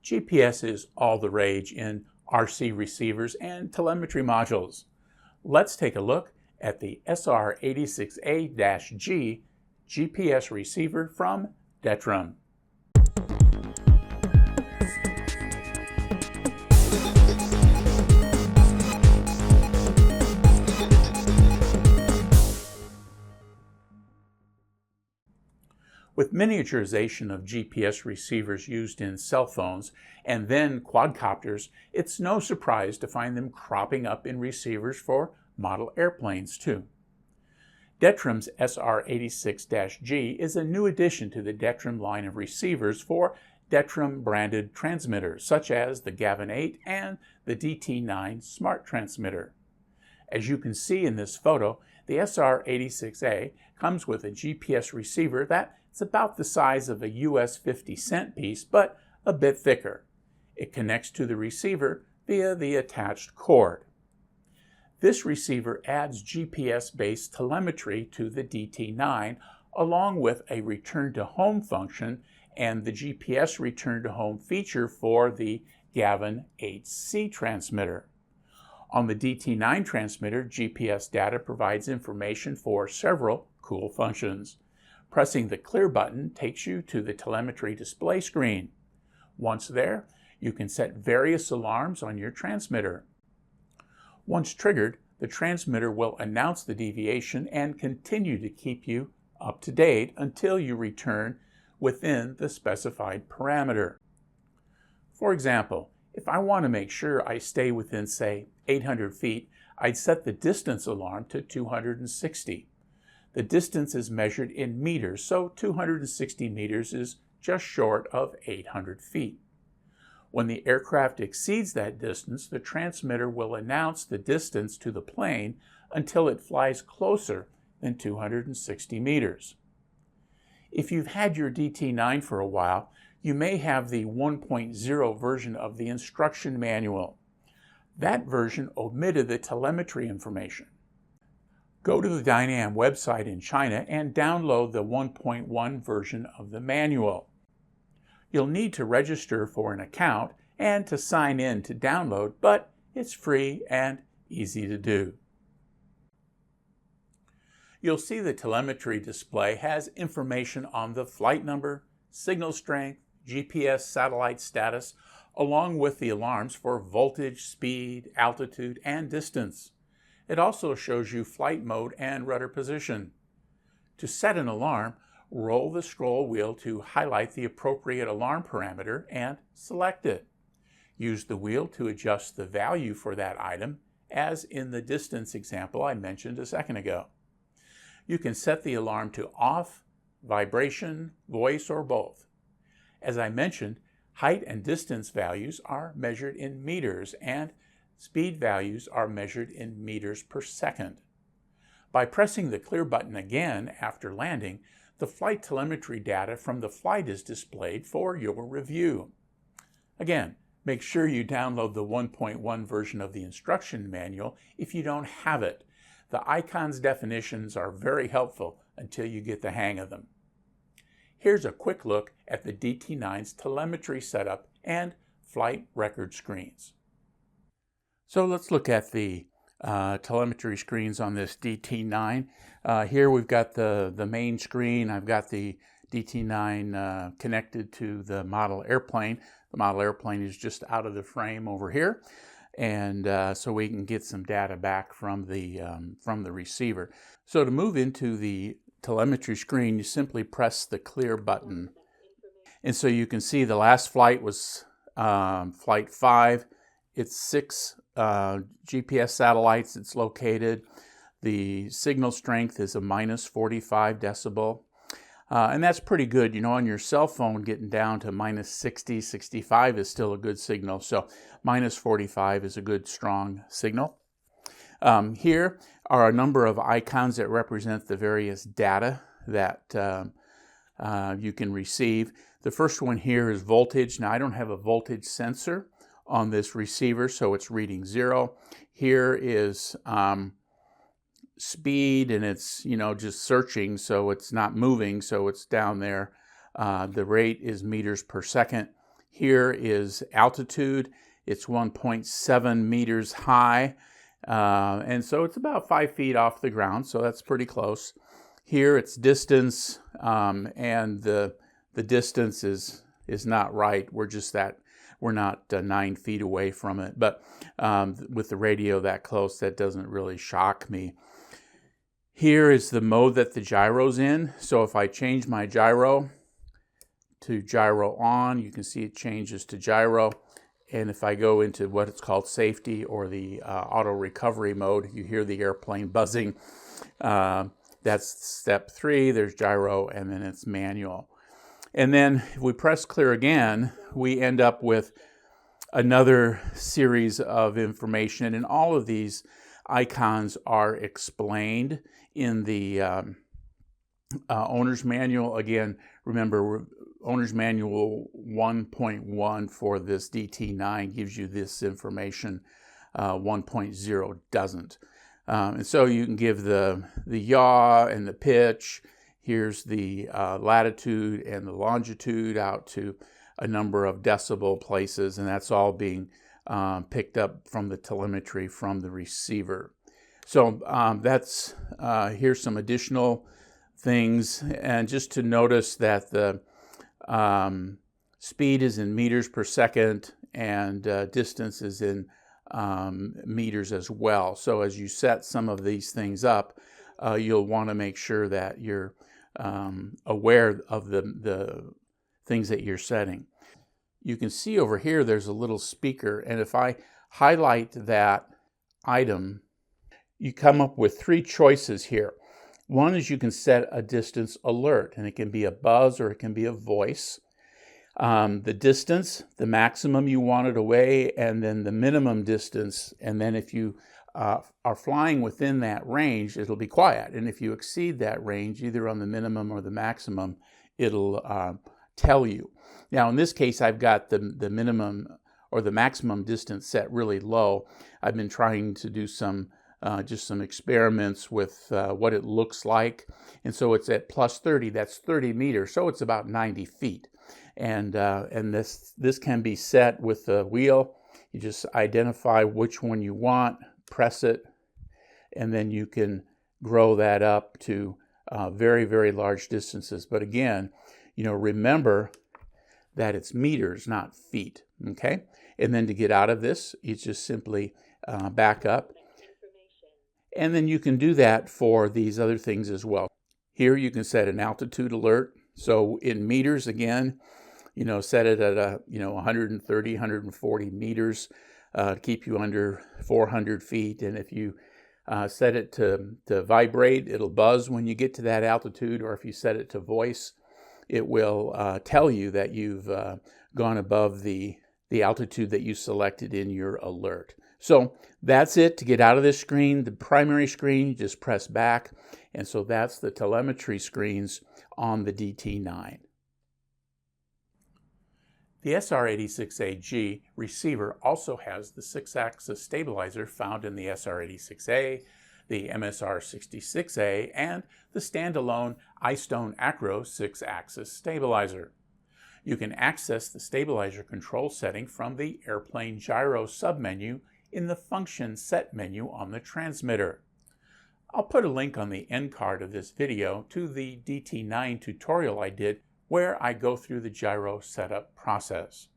GPS is all the rage in RC receivers and telemetry modules. Let's take a look at the SR86A-G GPS receiver from Detrum. With miniaturization of GPS receivers used in cell phones and then quadcopters, it's no surprise to find them cropping up in receivers for model airplanes too. Detrum's SR86-G is a new addition to the Detrum line of receivers for Detrum branded transmitters such as the Gavin 8 and the DT9 Smart Transmitter. As you can see in this photo, the SR86A comes with a GPS receiver that's about the size of a US 50-cent piece, but a bit thicker. It connects to the receiver via the attached cord. This receiver adds GPS-based telemetry to the DT9, along with a return-to-home function and the GPS return-to-home feature for the Gavin 8C transmitter. On the DT9 transmitter, GPS data provides information for several cool functions. Pressing the clear button takes you to the telemetry display screen. Once there, you can set various alarms on your transmitter. Once triggered, the transmitter will announce the deviation and continue to keep you up to date until you return within the specified parameter. For example, if I want to make sure I stay within, say, 800 feet, I'd set the distance alarm to 260. The distance is measured in meters, so 260 meters is just short of 800 feet. When the aircraft exceeds that distance, the transmitter will announce the distance to the plane until it flies closer than 260 meters. If you've had your DT9 for a while, you may have the 1.0 version of the instruction manual. That version omitted the telemetry information. Go to the Dynam website in China and download the 1.1 version of the manual. You'll need to register for an account and to sign in to download, but it's free and easy to do. You'll see the telemetry display has information on the flight number, signal strength, GPS satellite status, along with the alarms for voltage, speed, altitude, and distance. It also shows you flight mode and rudder position. To set an alarm, roll the scroll wheel to highlight the appropriate alarm parameter and select it. Use the wheel to adjust the value for that item, as in the distance example I mentioned a second ago. You can set the alarm to off, vibration, voice, or both. As I mentioned, height and distance values are measured in meters and speed values are measured in meters per second. By pressing the clear button again after landing, the flight telemetry data from the flight is displayed for your review. Again, make sure you download the 1.1 version of the instruction manual if you don't have it. The icons definitions are very helpful until you get the hang of them. Here's a quick look at the DT9's telemetry setup and flight record screens. So let's look at the telemetry screens on this DT9. Here we've got the main screen. I've got the DT9 connected to the model airplane. The model airplane is just out of the frame over here, and so we can get some data back from the receiver. So to move into the telemetry screen, you simply press the clear button, and so you can see the last flight was flight 5. It's 6 GPS satellites it's located. The signal strength is a minus 45 decibel. And that's pretty good. You know, on your cell phone, getting down to minus 60, 65 is still a good signal. So minus 45 is a good, strong signal. Here are a number of icons that represent the various data that you can receive. The first one here is voltage. Now, I don't have a voltage sensor on this receiver, so it's reading 0. Here is speed, and it's, you know, just searching, so it's not moving, so it's down there. The rate is meters per second. Here is altitude. It's 1.7 meters high, and so it's about 5 feet off the ground, so that's pretty close. Here it's distance, and the distance is not right. We're not 9 feet away from it, but with the radio that close, that doesn't really shock me. Here is the mode that the gyro's in. So if I change my gyro to gyro on, you can see it changes to gyro. And if I go into what it's called safety or the auto recovery mode, you hear the airplane buzzing. That's step 3. There's gyro, and then it's manual. And then if we press clear again, we end up with another series of information. And all of these icons are explained in the owner's manual. Again, remember, owner's manual 1.1 for this DT9 gives you this information. 1.0 doesn't. And so you can give the yaw and the pitch. Here's the latitude and the longitude out to a number of decibel places, and that's all being picked up from the telemetry from the receiver. So here's some additional things, and just to notice that the speed is in meters per second, and distance is in meters as well. So as you set some of these things up, you'll want to make sure that you're aware of the things that you're setting. You can see over here there's a little speaker, and if I highlight that item, you come up with 3 choices here. One is you can set a distance alert, and it can be a buzz or it can be a voice. The distance, the maximum you want it away, and then the minimum distance. And then if you are flying within that range, it'll be quiet. And if you exceed that range, either on the minimum or the maximum, it'll tell you. Now, in this case, I've got the minimum or the maximum distance set really low. I've been trying to do just some experiments with what it looks like. And so it's at plus 30, that's 30 meters, so it's about 90 feet. And this can be set with the wheel. You just identify which one you want, press it, and then you can grow that up to very, very large distances. But again, remember that it's meters, not feet, okay? And then to get out of this, you just simply back up. And then you can do that for these other things as well. Here you can set an altitude alert. So in meters, again, set it at 130, 140 meters to keep you under 400 feet. And if you set it to vibrate, it'll buzz when you get to that altitude. Or if you set it to voice, it will tell you that you've gone above the altitude that you selected in your alert. So that's it to get out of this screen. The primary screen, you just press back. And so that's the telemetry screens on the DT9. The SR86AG receiver also has the 6-axis stabilizer found in the SR86A, the MSR66A, and the standalone iStone Acro 6-axis stabilizer. You can access the stabilizer control setting from the Airplane Gyro submenu in the Function Set menu on the transmitter. I'll put a link on the end card of this video to the DT9 tutorial I did where I go through the gyro setup process.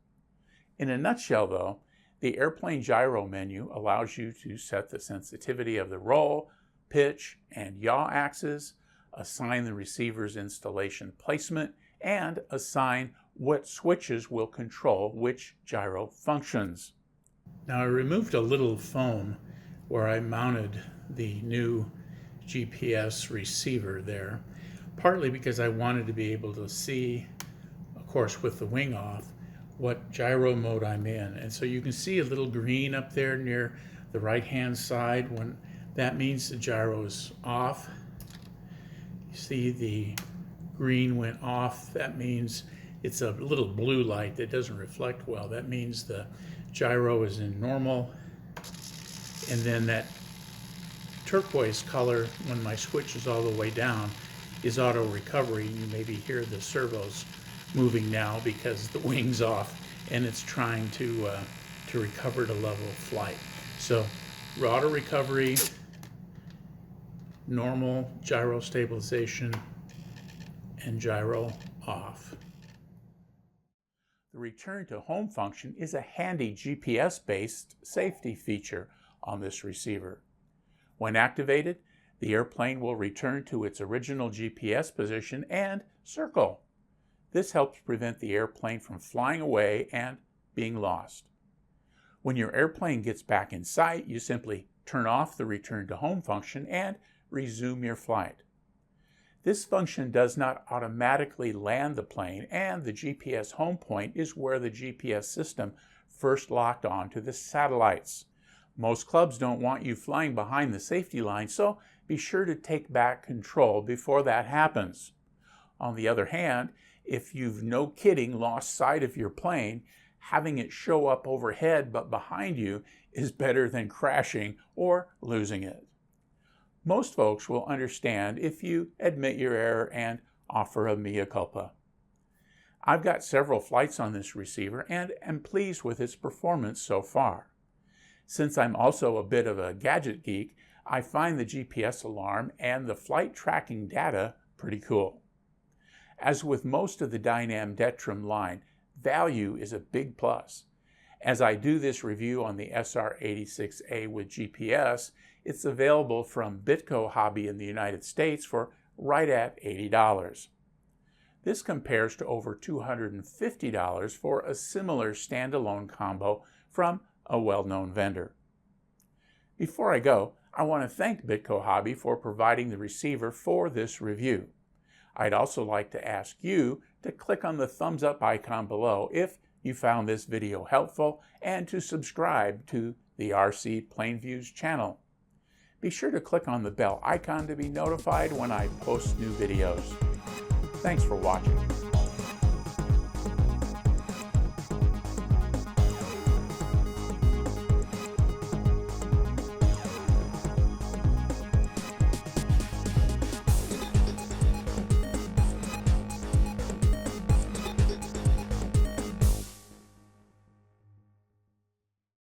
In a nutshell though, the Airplane Gyro menu allows you to set the sensitivity of the roll, pitch, and yaw axes, assign the receiver's installation placement, and assign what switches will control which gyro functions. Now I removed a little foam where I mounted the new GPS receiver there, partly because I wanted to be able to see, of course with the wing off, what gyro mode I'm in. And so you can see a little green up there near the right hand side. When that means the gyro is off. You see the green went off. That means it's a little blue light that doesn't reflect well. That means the gyro is in normal. And then that turquoise color, when my switch is all the way down, is auto recovery. You maybe hear the servos moving now because the wing's off. and it's trying to recover to level flight. So auto recovery, normal gyro stabilization, and gyro off. The return to home function is a handy GPS-based safety feature on this receiver. When activated, the airplane will return to its original GPS position and circle. This helps prevent the airplane from flying away and being lost. When your airplane gets back in sight, you simply turn off the return to home function and resume your flight. This function does not automatically land the plane, and the GPS home point is where the GPS system first locked onto the satellites. Most clubs don't want you flying behind the safety line, so be sure to take back control before that happens. On the other hand, if you've no kidding lost sight of your plane, having it show up overhead but behind you is better than crashing or losing it. Most folks will understand if you admit your error and offer a mea culpa. I've got several flights on this receiver and am pleased with its performance so far. Since I'm also a bit of a gadget geek, I find the GPS alarm and the flight tracking data pretty cool. As with most of the Dynam Detrum line, value is a big plus. As I do this review on the SR86A with GPS, it's available from Bitco Hobby in the United States for right at $80. This compares to over $250 for a similar standalone combo from a well-known vendor. Before I go, I want to thank Bitco Hobby for providing the receiver for this review. I'd also like to ask you to click on the thumbs up icon below if you found this video helpful and to subscribe to the RC Planeviews channel. Be sure to click on the bell icon to be notified when I post new videos. Thanks for watching.